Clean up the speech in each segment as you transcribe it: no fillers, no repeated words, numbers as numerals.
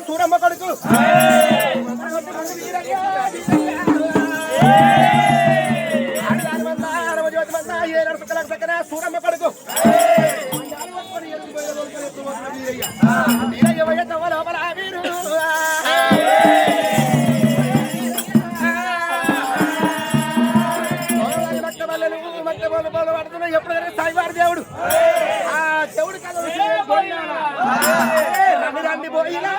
సూరమ్మ కొడుకు సూరమ్మ కొడుకు ఎప్పుడైనా సాయివారి దేవుడు ఆ దేవుడి కథ రండి పోయినా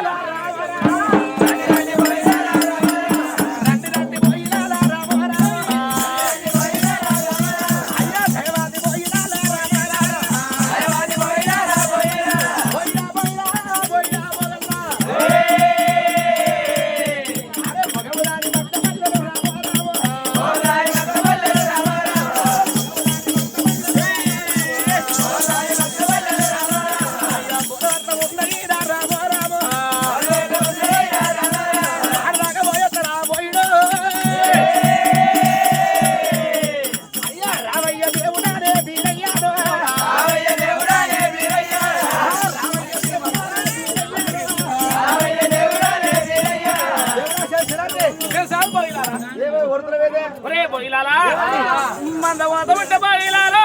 మందవాత ఉంటే బయలాలా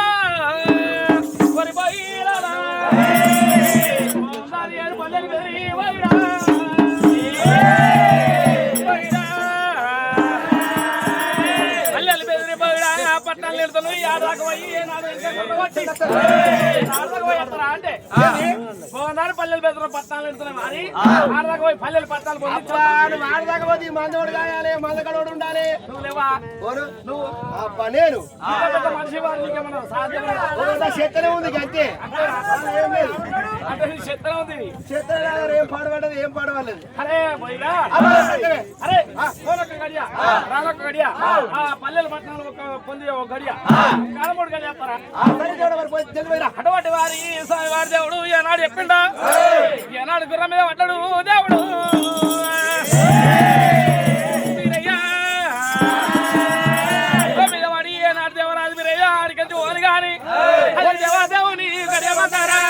మరి బయలాలా పల్లెలు బెదిరి బయడా పట్టణాలు ఎడతాను అంటే పోనాడు పల్లెలు బెదిరి పట్టణాలు ఎడుతున్నాం అని ఆడదాకా పోయి పల్లెలు పట్టణాలు ఆడదాకా పోయి మందోడు కాయాలి మందకడోడు ఉండాలి నువ్వు లేవా నువ్వు నేను మనిషి వారికి చెత్తనే ఉంది అంతే చెత్తనే ఉంది చెత్త ఏం పాడబడ్డది ఏం పాడవలేదు అరే అరే గడియా రానొక్క గడియా పల్లెలు పట్టణాలు ఒక పొంది ఒక గడియా కాలమూడు గడియాస్తారా అటువంటి వారి వారి దేవుడు ఏనాడు చెప్పిండా ఏనాడు గుర్రం మీద పడ్డాడు దేవుడు మీద పడి ఏనాడు దేవరాజు మీరయ్యా ఆడికెళ్ళి ఓని గాని అది దేవాదేవుని గడియమంటారా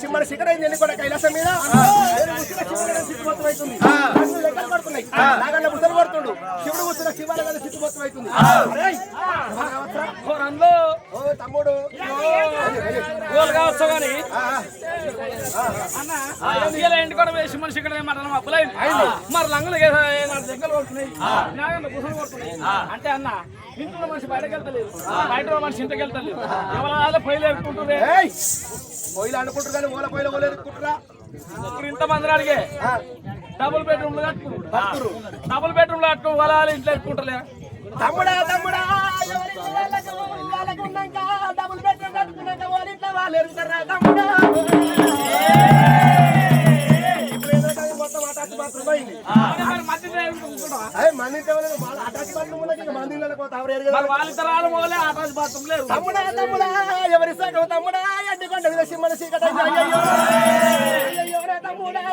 మన శిఖర కైలాసం మీద నాగన్న ముసలు పడుతుండు శివుడు కూర్చున్న శివాల కదా సిద్ధి అవుతుంది తమ్ముడు గోలు కావచ్చు కానీ అన్న ఇలా ఇంటి కూడా వేసి మనిషి ఇక్కడ మటన్ అప్పులైంది మరి లంగులు దగ్గర కొడుతున్నాయి నాగంలో గుసలు కొడుతున్నాయి అంటే అన్న ఇంట్లో మనిషి బయటకు వెళ్తలేదు బయట మనిషి ఇంటికి వెళ్తలేదు ఎవరు పొయ్యిలు ఎరుకుంటుండే పొయ్యిలు అనుకుంటారు కానీ ఓల పొయ్యిలు ఓలు ఎరుకుంటారా ఇప్పుడు ఇంతమందిని అడిగే డబుల్ బెడ్రూమ్ లో కట్టుకున్నారు డబుల్ బెడ్రూమ్ లో కట్టుకుని వాళ్ళ ఇంట్లో ఎత్తుకుంటలే తమ్ముడా తమ్ముడా డబుల్ బెడ్రూమ్ కట్టుకున్నాక వాళ్ళ ఇంట్లో వాళ్ళు ఎరుగుతారా తమ్ముడా తమ్ముడా ఎవరి సగం తమ్ముడా ఎండుకొండ సింహల సీకట తమ్ముడా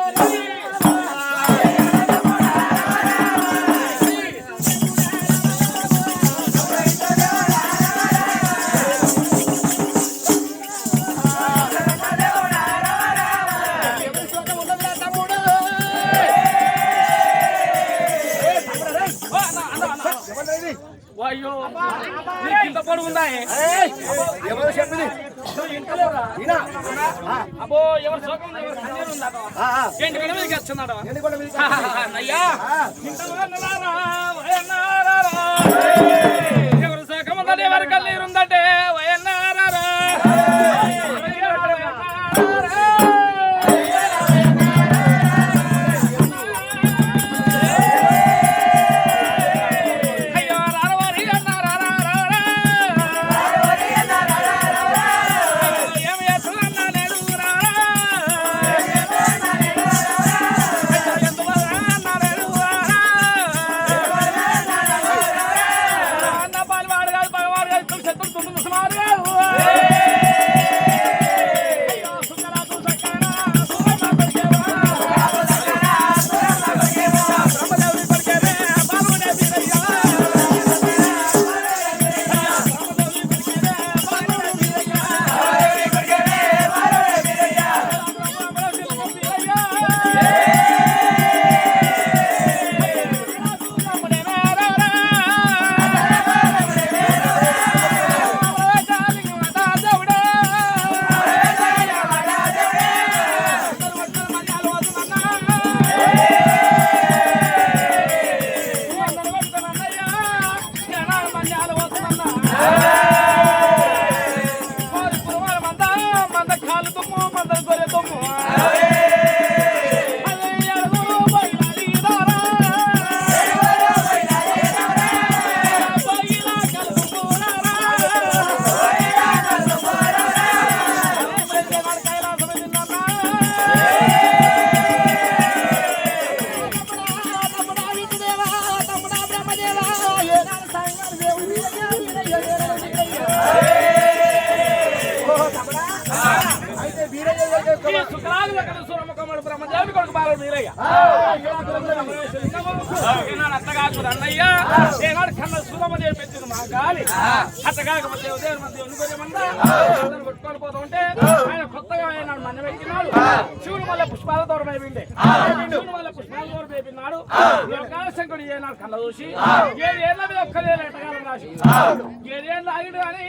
అయ్యో ఇంత పొడుగుందా ఎవరు చెప్పింది అబ్బో ఎవరు సోకం ఏంటి కూడా మీదకి వస్తున్నాడు అయ్యా ఎవరు సోకం ఉందంటే ఎవరి కన్నీరు ఉందంటే వయన్నారా అన్నయ్య ఏనాడు కన్న సూరమదేవి పెట్టింది మా గాలి అట్టగాకపోతే ఉదయం మధ్య కొట్టుకొని పోతూ ఉంటే ఆయన కొత్తగా ఆయన మన్న పెట్టినాడు శివుడు మళ్ళీ పుష్పాల దూరం అయిపోయింది శివుడు మళ్ళీ పుష్పాల దూరం అయిపోయినాడు లోకాశంకుడు ఏనాడు కళ్ళ చూసి 7 ఏళ్ళ మీద ఒక్కలే ఎట్టగాలం రాసి 7 ఏళ్ళు ఆగిడు అని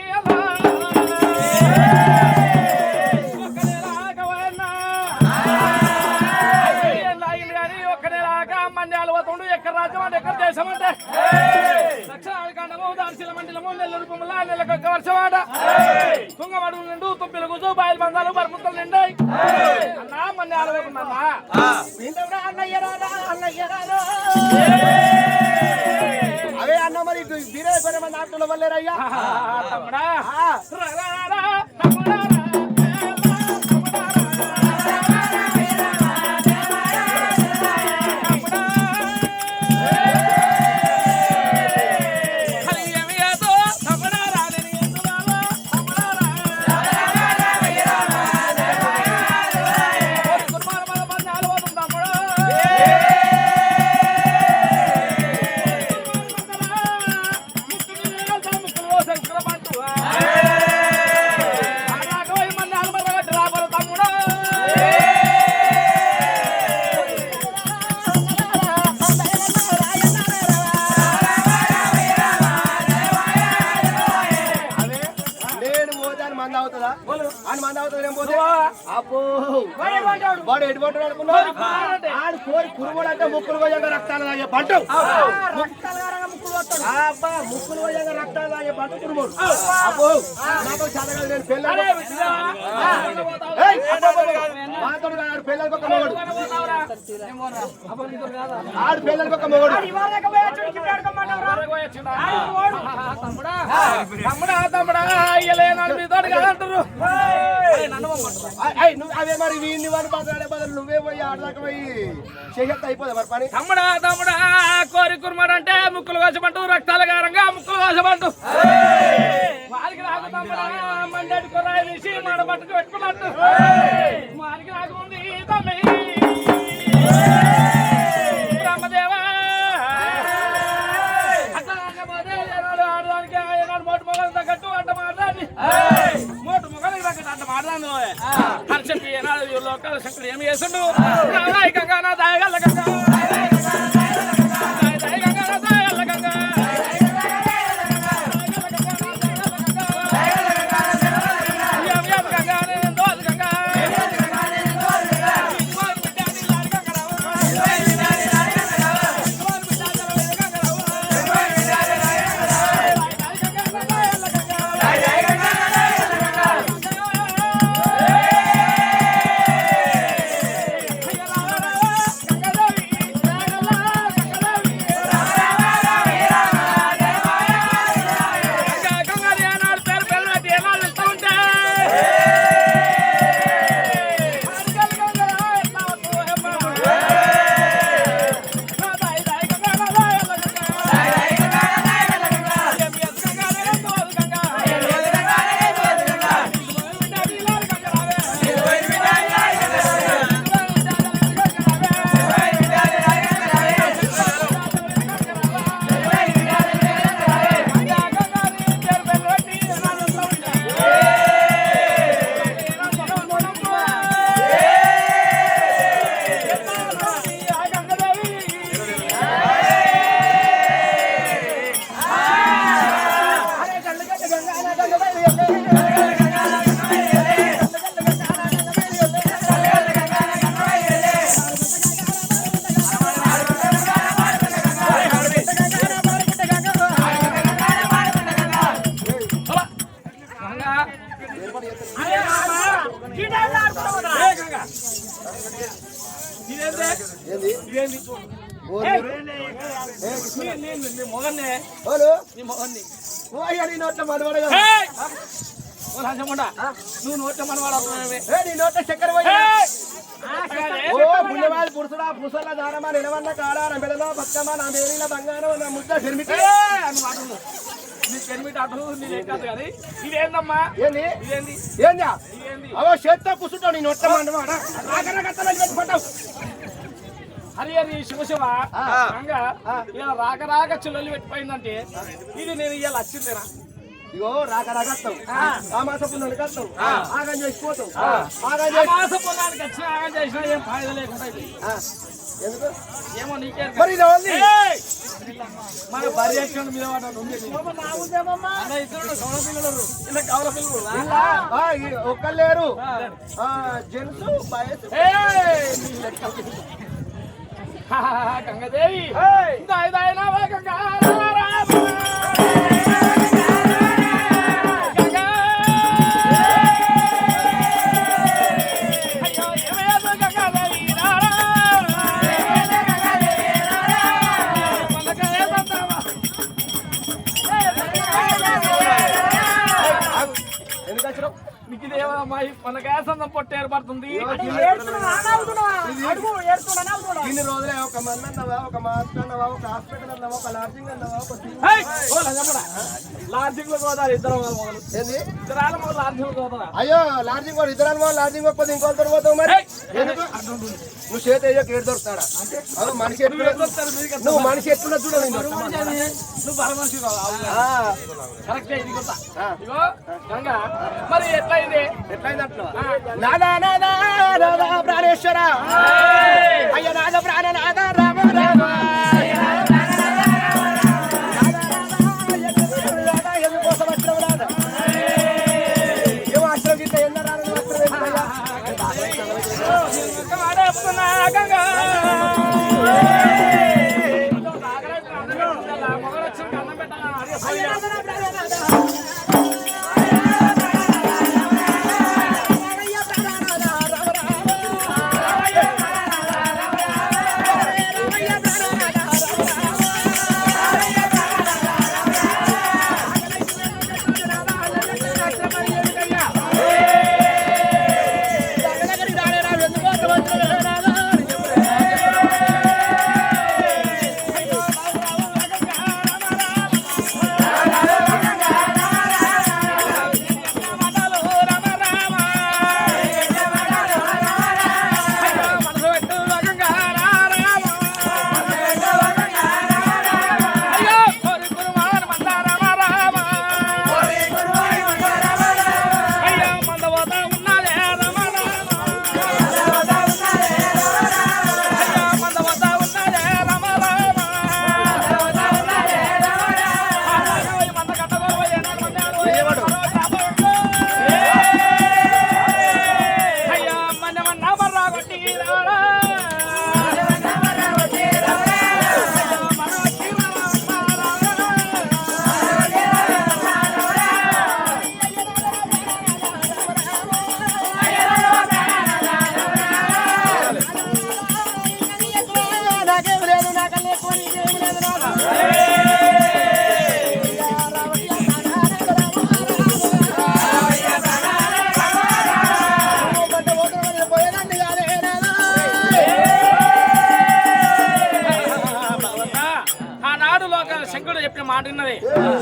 మన్యాలు పోతుండు ఎక్కడ రాజ్యం అంటే ఎక్కడ దేశం అంటే దక్షిణాదికాండము దార్శిల మండలము నెల్లూరు పొమ్మల నెలకొక్క వర్షం ఆట తుంగమడుగు నిండు తుప్పిల కూర్చు బాయిల బంధాలు బరుపుతలు నిండాయి అన్నా మన్యాలు పోతుందన్నా అవే అన్న మరి బీరే కొన్ని మంది ఆటలు వల్లేరయ్యా తమ్ముడా వాడి మంది అవుతుంది ఏం పోతే అబ్బో వాడు ఎటువంటి అనుకున్నాడు ఆడు కోరి కురుమోడు అంటే ముక్కులు పోయాక రక్తాలు తాగే పంట అబ్బా ముక్కులు పోయాక రక్తాలు తాగే పంట కురుమోడు అబ్బో నాకు చదవగలదు నేను పెళ్ళాడు మాతోడు ఆడు పెళ్ళకి ఒక మొగడు ఆడు పెళ్ళకి ఒక మొగడు అదే మరి వీడిని వాడు మాట్లాడే బదులు నువ్వే పోయి ఆడదాకా పోయి చేసేత్త అయిపోదా మరి పని తమ్ముడా కోరి కుర్మాడంటే ముక్కులు కోసమంటూ రక్తాల కారంగా ముక్కులు కోసమంటూ వారికి రాకు తమ్ముడా మండేటి కుర్రాయి తీసి మాడ పట్టుకు పెట్టుకున్నట్టు వారికి రాకుంది తమ్మి బ్రహ్మదేవా అట్లా రాకపోతే ఆడదానికి ఏనాడు మోటు మొగలు తగ్గట్టు అంట మాట్లాడి మోటు మొగలు తగ్గట్టు అంట మాట్లాడు హర్షకి ఏనాడు లోకాల శంకరుడు ఏమి చేస్తుండు గంగా నా దాయగల గంగా నువ్వు నోట్ల మనవాడు చక్కెర పురుషుడా పురుషుల దారమా నిలవన్న కాడా నా బిడలో బతుకమ్మ నా మేరీల బంగారం నా ముద్ద చెర్మిటి నీ చెర్మిటి అటు నీ కాదు కానీ ఇదేందమ్మా ఏంది ఇదేంది ఏందా అవో చేత్తో కూర్చుంటావు నీ నోట్ల మనవాడ హరి హరి శివశివ ఇలా రాక చిల్లలు పెట్టిపోయిందంటే ఇది నేను ఇవాళ వచ్చిందేనా ఇగో రాక రాకత్తావు ఆ మాసపు నడుకత్తావు ఆగం చేసిపోతావు మాసపున్నానికి వచ్చిన ఆగం చేసినా ఏం ఫాయిదా లేకుండా ఎందుకు ఏమో నీకే మరి మన పర్యటన మీద ఇలా కవల పిల్లలు ఒక్కరు లేరు జెంట్స్ బాయ్స్ గంగాదేవి గంగా మన గ్యాసందం పొట్టు ఏర్పడుతుంది ఇన్ని రోజులే ఒక మంది అన్నవా ఒక మాస్టర్ అన్నవా ఒక హాస్పిటల్ అన్నవా ఒక లాడ్జింగ్ అన్నవా లాడ్జింగ్ లో పోతారు ఇద్దరు ఏంది ఇద్దరాల లాడ్జింగ్ పోతారా అయ్యో లాడ్జింగ్ కూడా ఇద్దరు లాడ్జింగ్ పోతే ఇంకోటి పోతావు మరి నువ్వు చేత అయ్యో కేడు దొరుకుతాడా అది మనిషి నువ్వు మనిషి ఎట్లున్నా చూడాలి నువ్వు బల మనిషి కరెక్ట్ ఇది ఇగో గంగా మరి ఎట్లయింది నాదా నాదా నాదా ప్రాణేశ్వర అయ్య నాద ప్రాణ నాద రామ రామ ఏమో అశ్రం గిట్ల ఎన్న రాదు శంకరుడు చెప్పిన మాట ఉన్నది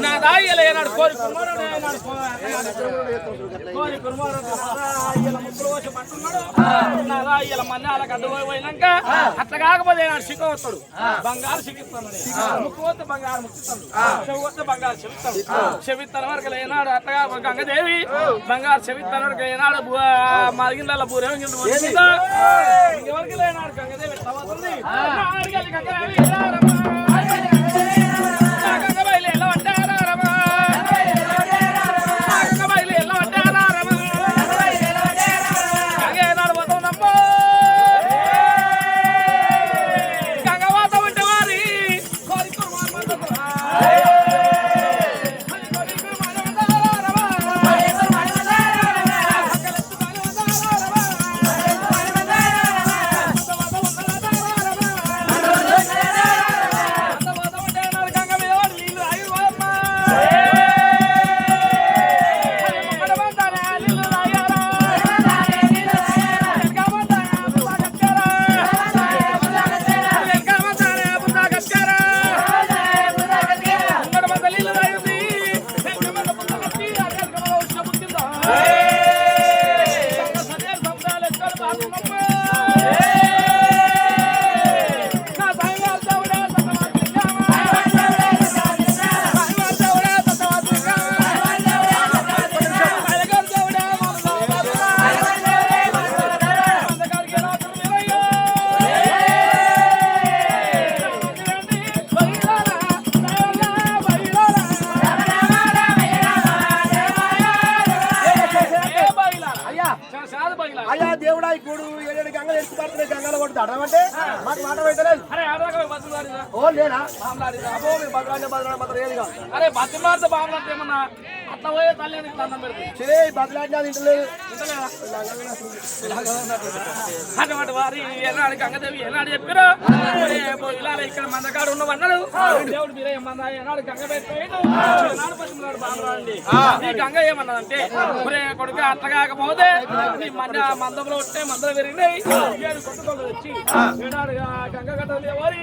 నా దాయిల ఏనాడు కోరి కుమారుడు ఏనాడు కోరి కుమారుడు ముక్కులు వచ్చి పట్టున్నాడు నా దాయిల మన్నాల గడ్డపోయినాక అట్లా కాకపోతే ఏనాడు సిక్క వస్తాడు బంగారు సిక్కిస్తాడు ముక్కు వస్తే బంగారు ముక్కిస్తాడు చెవి వస్తే బంగారు చెవిస్తాడు చెవిత్తన వరకు ఏనాడు అట్లా గంగదేవి బంగారు చెవిత్తన వరకు ఏనాడు మరిగిందల ఎవరికి లేనాడు గంగదేవి తవ్వుతుంది గంగబైలు ఎలా అంటారా రమా గంగబైలు ఎలా అంటారా రమా గంగేనాడు పోతుందమ్మో గంగవాత ఉంటే వారి అయ్యా దేవుడా ఇప్పుడు ఏడు గంగలు ఎత్తి పడుతున్నాయి గంగలు కొడుతు అడమంటే మాకు మాట పెట్టలేదు ఓ నేనా అబ్బో మీరు బదలాడే మాత్రం ఏది కాదు అరే బతులాడితే బాగున్నట్టు ఏమన్నా అట్లా పోయే తల్లి దండం పెడుతుంది చే బదలాడినా తింటలేదు అటువంటి వారి ఏనాడు గంగదేవి ఏనాడు చెప్పారు ఇలా ఇక్కడ మందకాడు ఉన్నవన్నాడు దేవుడు మీరే మంద ఏనాడు గంగ పెట్టాడు ఏనాడు పచ్చినాడు బాగుండి ఈ గంగ ఏమన్నదంటే ఒరే కొడుకు అట్లా కాకపోతే నీ మందంలో ఉంటే మందలు పెరిగినాయి కొట్టుకోలు వచ్చి ఏనాడు గంగ కట్టలు ఎవరి